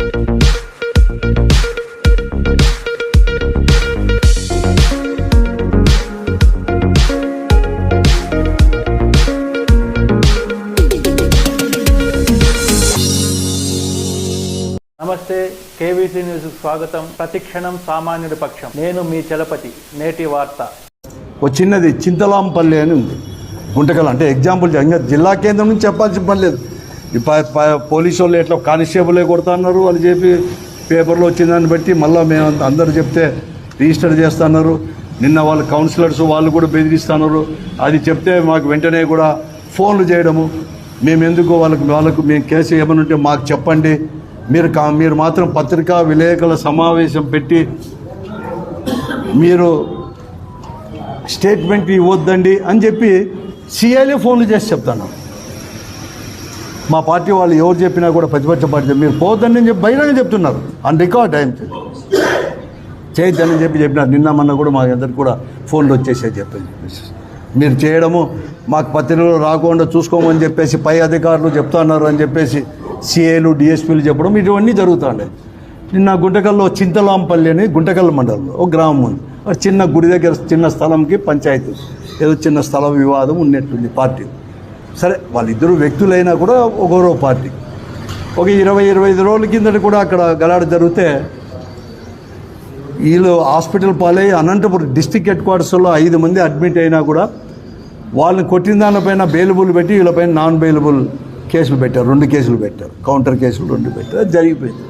నమస్తే, KVC news స్వాగతం. ప్రతిక్షణం సామాన్యుడి పక్షం. నేను మీ చలపతి. నేటి వార్త. ఒక చిన్నది చింతలాంపల్లి అని ఉంది, గుంటకల్. అంటే ఎగ్జాంపుల్ జిల్లా కేంద్రం నుంచి చెప్పాల్సిన పని లేదు. పోలీసు వాళ్ళు ఎట్లా కానిస్టేబులే కొడుతున్నారు, వాళ్ళు చెప్పి పేపర్లో వచ్చిందాన్ని బట్టి మళ్ళీ మేము అందరు చెప్తే రిజిస్టర్ చేస్తున్నారు. నిన్న వాళ్ళ కౌన్సిలర్స్ వాళ్ళు కూడా బెదిరిస్తున్నారు. అది చెప్తే మాకు వెంటనే కూడా ఫోన్లు చేయడము, మేము ఎందుకు వాళ్ళకు మేము కేసు ఏమని ఉంటే మాకు చెప్పండి, మీరు మాత్రం పత్రికా విలేకరుల సమావేశం పెట్టి మీరు స్టేట్మెంట్ ఇవ్వద్దండి అని చెప్పి సిఐలే ఫోన్లు చేసి చెప్తాను. మా పార్టీ వాళ్ళు ఎవరు చెప్పినా కూడా ప్రతిపక్ష పార్టీ మీరు పోవద్దని చెప్పి బహిరంగ చెప్తున్నారు. ఆన్ రికార్డ్ టైం చేయొద్దని చెప్పినారు. నిన్న మొన్న కూడా మా అందరికి కూడా ఫోన్లు వచ్చేసే చెప్పండి. మీరు చేయడము మాకు పత్రికలు రాకుండా చూసుకోమని చెప్పేసి పై అధికారులు చెప్తున్నారు అని చెప్పేసి సిఏలు డిఎస్పీలు చెప్పడం ఇవన్నీ జరుగుతుండే. నిన్న గుంటకల్లో చింతలాంపల్లి అని గుంటకల్ మండలంలో ఒక గ్రామం ఉంది. చిన్న గుడి దగ్గర చిన్న స్థలంకి పంచాయతీ ఏదో చిన్న స్థల వివాదం ఉన్నట్టుంది. పార్టీ సరే, వాళ్ళిద్దరు వ్యక్తులైనా కూడా ఒకరో పార్టీ. ఒక 20-25 రోజుల కిందట కూడా అక్కడ గలాడ జరిగితే వీళ్ళు హాస్పిటల్ పాలై అనంతపురం డిస్టిక్ హెడ్ క్వార్టర్స్లో 5 మంది అడ్మిట్ అయినా కూడా వాళ్ళని కొట్టిన దానిపైన బెయిలబుల్ పెట్టి వీళ్ళపైన నాన్ బెయిలబుల్ కేసులు పెట్టారు. 2 కేసులు పెట్టారు, కౌంటర్ కేసులు 2 పెట్టారు. అది జరిగిపోయింది.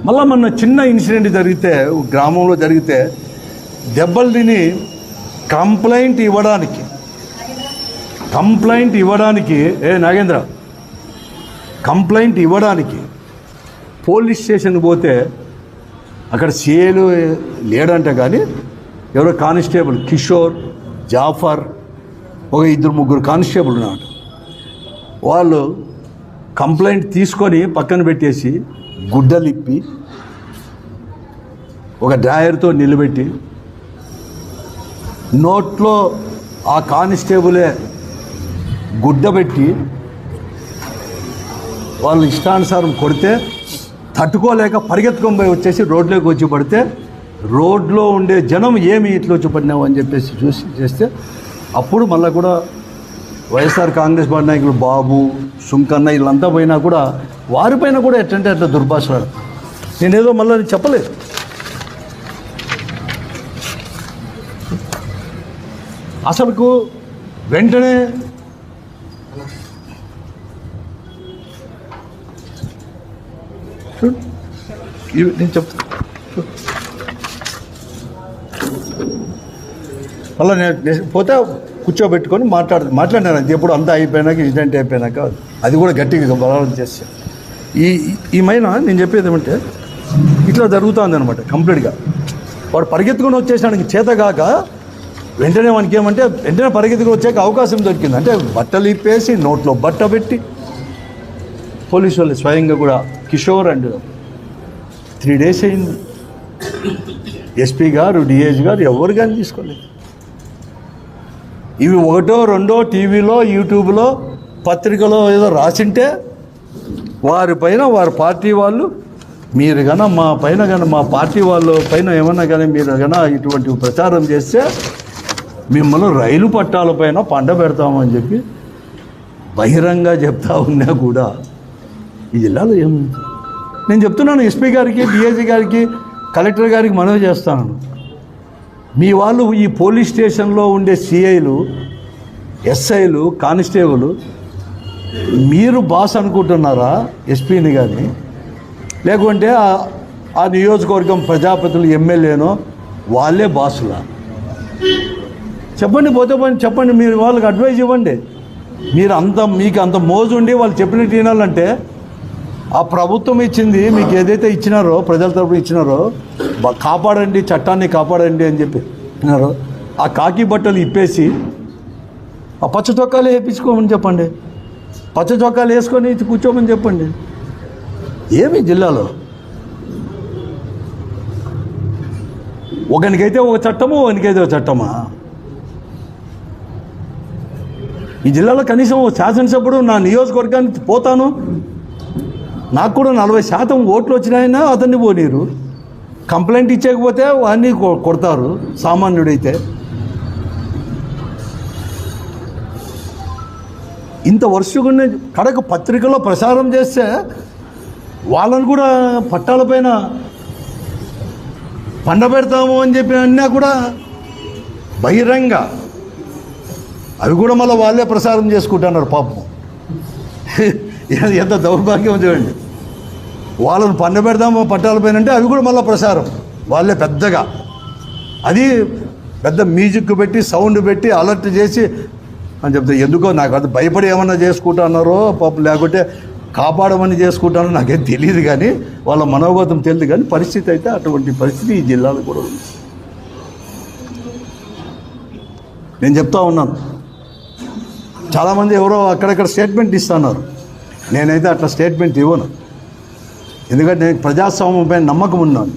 మళ్ళీ మొన్న చిన్న ఇన్సిడెంట్ జరిగితే గ్రామంలో జరిగితే దెబ్బలు తిని కంప్లైంట్ ఇవ్వడానికి పోలీస్ స్టేషన్కి పోతే అక్కడ సిఐలు లేడంట, కానీ ఎవరో కానిస్టేబుల్ కిషోర్, జాఫర్, ఒక 2-3 కానిస్టేబుల్ ఉన్నాడు. వాళ్ళు కంప్లైంట్ తీసుకొని పక్కన పెట్టేసి గుడ్డలిప్పి ఒక డ్రాయర్తో నిలబెట్టి నోట్లో ఆ కానిస్టేబులే గుడ్డ పెట్టి వాళ్ళు ఇష్టానుసారం కొడితే తట్టుకోలేక పరిగెత్తుకొని పోయి వచ్చేసి రోడ్లోకి వచ్చి పడితే రోడ్లో ఉండే జనం ఏమి ఇట్లా వచ్చి పడినావు అని చెప్పేసి చూసి చేస్తే అప్పుడు మళ్ళీ కూడా వైఎస్ఆర్ కాంగ్రెస్ పార్టీ నాయకులు బాబు, సుంకన్న వీళ్ళంతా పోయినా కూడా వారిపైన కూడా ఎట్లంటే అట్లా దుర్భాషలాడు. నేనేదో మళ్ళీ చెప్పలేదు. అసలుకు వెంటనే నేను చెప్తాను. మళ్ళీ నేను పోతే కూర్చోబెట్టుకొని మాట్లాడినాను. ఎప్పుడు అంతా అయిపోయినాక, ఇన్సిడెంట్ అయిపోయినాక అది కూడా గట్టిగా బలవంతం చేస్తాను. ఈ మైన నేను చెప్పేది ఏమంటే ఇట్లా జరుగుతుంది అనమాట. కంప్లీట్గా వాడు పరిగెత్తుకొని వచ్చేసానికి చేతగాక వెంటనే వానికి ఏమంటే వెంటనే పరిగెత్తుకొని వచ్చాక అవకాశం దొరికింది. అంటే బట్టలు ఇప్పేసి నోట్లో బట్ట పెట్టి పోలీసు వాళ్ళు స్వయంగా కూడా కిషోర్ అండ్ 3 days అయింది. ఎస్పీ గారు, డిఐజీ గారు ఎవరు కానీ తీసుకోలేదు. ఇవి 1-2 టీవీలో, యూట్యూబ్లో, పత్రికలో ఏదో రాసింటే వారిపైన వారి పార్టీ వాళ్ళు మీరు కన్నా మా పార్టీ వాళ్ళ పైన ఏమన్నా కానీ మీరు కన్నా ఇటువంటి ప్రచారం చేస్తే మిమ్మల్ని రైలు పట్టాల పైన పండ పెడతామని చెప్పి బహిరంగ చెప్తా ఉన్నా కూడా ఈ జిల్లాలో ఏముంది? నేను చెప్తున్నాను ఎస్పీ గారికి, డిఐజీ గారికి, కలెక్టర్ గారికి మనవి చేస్తాను. మీ వాళ్ళు ఈ పోలీస్ స్టేషన్లో ఉండే సిఐలు, ఎస్ఐలు, కానిస్టేబుల్ మీరు బాస్ అనుకుంటున్నారా ఎస్పీని? కానీ లేకుంటే ఆ నియోజకవర్గం ప్రజాప్రతినిధులు, ఎమ్మెల్యేనో వాళ్ళే బాసులా? చెప్పండి, పోతే పోయి చెప్పండి. మీరు వాళ్ళకి అడ్వైజ్ ఇవ్వండి. మీకు అంత మోజు ఉండి వాళ్ళు చెప్పినట్టు వినాలంటే ఆ ప్రభుత్వం ఇచ్చింది మీకు ఏదైతే ఇచ్చినారో, ప్రజల తరపున ఇచ్చినారో, కాపాడండి, చట్టాన్ని కాపాడండి అని చెప్పి విన్నారో, ఆ కాకి బట్టలు ఇప్పేసి ఆ పచ్చ చొక్కాలు వేయించుకోమని చెప్పండి. పచ్చ చొక్కాలు వేసుకొని కూర్చోమని చెప్పండి. ఏమి జిల్లాలో ఒకనికైతే ఒక చట్టము, ఒకనికైతే ఒక చట్టమా? ఈ జిల్లాలో కనీసం శాసనసభ్యుడు నా నియోజకవర్గానికి పోతాను, నాకు కూడా 40% ఓట్లు వచ్చినాయన్నా అతన్ని పోనీరు. కంప్లైంట్ ఇచ్చకపోతే వాడిని కొడతారు సామాన్యుడైతే. ఇంత వరుసగా కడకు పత్రికలో ప్రసారం చేస్తే వాళ్ళని కూడా పట్టాలపైన పండబెడతాము అని చెప్పి అన్నా కూడా బహిరంగ అవి కూడా మళ్ళీ వాళ్ళే ప్రసారం చేసుకుంటున్నారు పాపం. ఎంత దౌర్భాగ్యం చూడండి. వాళ్ళని పండబెడతాము పట్టాలపైన అంటే అవి కూడా మళ్ళీ ప్రసారం వాళ్ళే పెద్దగా. అది పెద్ద మ్యూజిక్ పెట్టి సౌండ్ పెట్టి అలర్ట్ చేసి అని చెప్తే ఎందుకో నాకు అది భయపడి ఏమన్నా చేసుకుంటున్నారో పాపం, లేకుంటే కాపాడమని చేసుకుంటానో నాకేం తెలియదు. కానీ వాళ్ళ మనోగతం తెలియదు. కానీ పరిస్థితి అయితే అటువంటి పరిస్థితి ఈ జిల్లాలో కూడా ఉంది. నేను చెప్తా ఉన్నాను, చాలామంది ఎవరో అక్కడక్కడ స్టేట్మెంట్ ఇస్తున్నారు. నేనైతే అట్లా స్టేట్మెంట్ ఇవ్వను. ఎందుకంటే నేను ప్రజాస్వామ్యంపై నమ్మకం ఉన్నాను.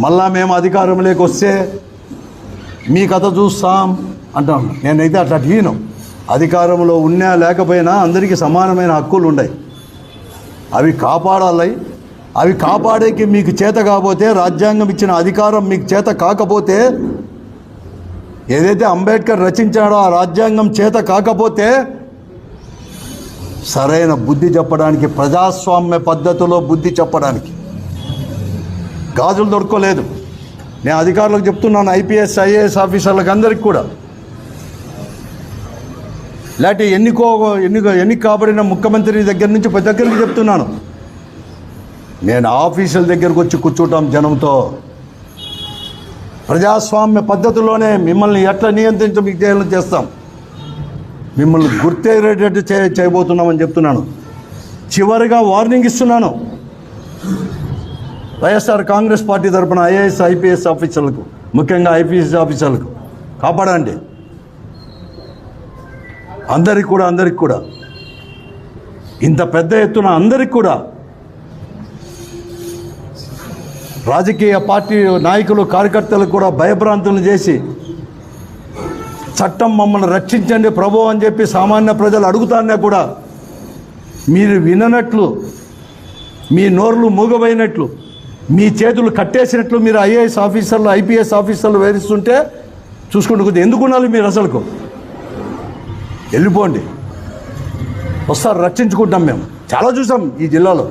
మళ్ళా మేము అధికారంలోకి వస్తే మీ కథ చూస్తాం అంటాం. నేనైతే అట్లా తీయను. అధికారంలో ఉన్నా లేకపోయినా అందరికీ సమానమైన హక్కులు ఉన్నాయి. అవి కాపాడాలి. అవి కాపాడేకి మీకు చేత కాకపోతే, రాజ్యాంగం ఇచ్చిన అధికారం మీకు చేత కాకపోతే, ఏదైతే అంబేద్కర్ రచించాడో ఆ రాజ్యాంగం చేత కాకపోతే సరైన బుద్ధి చెప్పడానికి, ప్రజాస్వామ్య పద్ధతిలో బుద్ధి చెప్పడానికి గాజులు దొరకలేదు. నేను అధికారులకు చెప్తున్నాను, ఐపీఎస్ ఐఏఎస్ ఆఫీసర్లకు అందరికీ కూడా, లేకపోతే ఎన్నిక కాబడిన ముఖ్యమంత్రి దగ్గర నుంచి ప్రతి ఒక్కరికి చెప్తున్నాను, నేను ఆఫీసుల దగ్గరకు వచ్చి కూర్చుంటాం జనంతో. ప్రజాస్వామ్య పద్ధతిలోనే మిమ్మల్ని ఎట్లా నియంత్రించ మీకు చేయాలని చేస్తాం. మిమ్మల్ని గుర్తేరేటట్టు చేయబోతున్నామని చెప్తున్నాను. చివరిగా వార్నింగ్ ఇస్తున్నాను వైఎస్ఆర్ కాంగ్రెస్ పార్టీ తరఫున ఐఏఎస్ ఐపీఎస్ ఆఫీసర్లకు, ముఖ్యంగా ఐపీఎస్ ఆఫీసర్లకు కాపాడండి. అందరికి కూడా ఇంత పెద్ద ఎత్తున అందరికి కూడా రాజకీయ పార్టీ నాయకులు కార్యకర్తలకు కూడా భయభ్రాంతులను చేసి చట్టం మమ్మల్ని రక్షించండి ప్రభు అని చెప్పి సామాన్య ప్రజలు అడుగుతానే కూడా మీరు విననట్లు, మీ నోర్లు మూగబోయినట్లు, మీ చేతులు కట్టేసినట్లు మీరు ఐఏఎస్ ఆఫీసర్లు ఐపీఎస్ ఆఫీసర్లు వేధిస్తుంటే చూసుకుంటూ కొద్దిగా ఎందుకు ఉండాలి మీరు? అసలుకు వెళ్ళిపోండి, వస్తారు, రక్షించుకుంటాం. మేము చాలా చూసాం ఈ జిల్లాలో.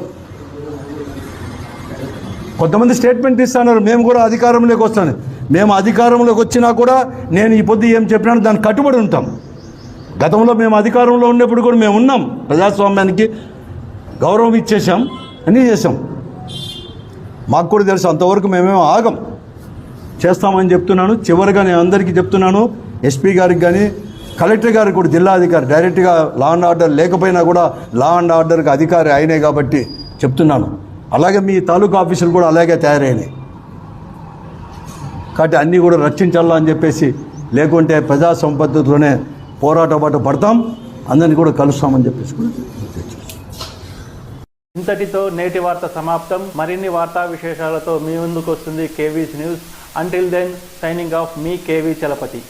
కొంతమంది స్టేట్మెంట్ ఇస్తున్నారు మేము కూడా అధికారంలోకి వస్తాను. మేము అధికారంలోకి వచ్చినా కూడా నేను ఈ పొద్దు ఏం చెప్పినాను దానికి కట్టుబడి ఉంటాం. గతంలో మేము అధికారంలో ఉన్నప్పుడు కూడా మేము ఉన్నాం, ప్రజాస్వామ్యానికి గౌరవం ఇచ్చేసాం, అన్నీ చేసాం. మాకు కూడా తెలుసు అంతవరకు మేమేమో ఆగం, చేస్తామని చెప్తున్నాను. చివరిగా నేను అందరికీ చెప్తున్నాను, ఎస్పీ గారికి కానీ కలెక్టర్ గారికి కూడా, జిల్లా అధికారి డైరెక్ట్గా లా అండ్ ఆర్డర్ లేకపోయినా కూడా లా అండ్ ఆర్డర్కి అధికారి అయినాయి కాబట్టి చెప్తున్నాను. అలాగే మీ తాలూకా ఆఫీసులు కూడా అలాగే తయారైనాయి కాబట్టి అన్నీ కూడా రక్షించాలా అని చెప్పేసి, లేకుంటే ప్రజా సంపత్తితోనే పోరాటపాటు పడతాం, అందరినీ కూడా కలుస్తామని చెప్పేసి కూడా. ఇంతటితో నేటి వార్త సమాప్తం. మరిన్ని వార్తా విశేషాలతో మీ ముందుకు వస్తుంది KV's news. Until then, signing off, మీ కేవీ చలపతి.